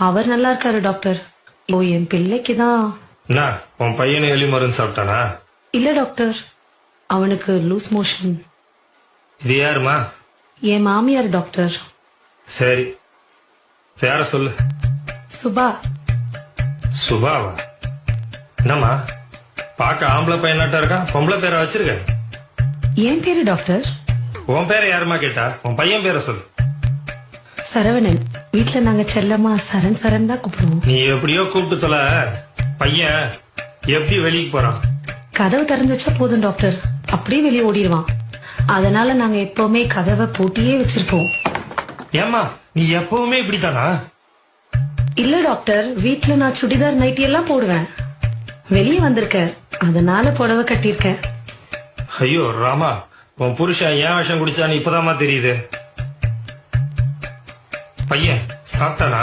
அவர் நல்லா இருக்காரு டாக்டர். என் பிள்ளைக்கு தான். என்ன உன் பையனை எலி மருந்து சாப்பிட்டானா? இல்ல டாக்டர், அவனுக்கு லூஸ் மோஷன். இது யாருமா? என் மாமியார் டாக்டர். சரி, பேர சொல்லு. சுபா. சுபாவா? என்னம்மா பாக்க ஆம்பளை பையனாட்டா இருக்கா, பொம்பளை பேரை வச்சிருக்க? என் பேரு டாக்டர். உன் பேரை யாருமா கேட்டா? உன் பையன் பேரை சொல்லு. சரவணன். வீட்டுல நாங்க செல்லமா சரண் சரண் தான் கூப்பிடுவோம். நீ எப்படியோ கூப்பிட்டு தொல. பையன் எப்படி வெளியே போறான்? கதவு திறந்து வச்சா போதும் டாக்டர், அப்படியே வெளியே ஓடிடுவான். அதனால நாங்க எப்பவுமே கதவை பூட்டியே வச்சிருப்போம். ஏமா நீ எப்பவுமே இப்படித்தானா? இல்ல டாக்டர், வீட்டுல நான் சுடிதார் நைட்டி எல்லாம் போடுவேன். வெளியே வந்திருக்கேன், அதனால புடவை கட்டியிருக்கேன். ஐயோ ராமா, உன் புருஷன் ஏன் விஷம் குடிச்சான்னு இப்பதாம்மா தெரியுது. பையன் சாப்பிட்டானா?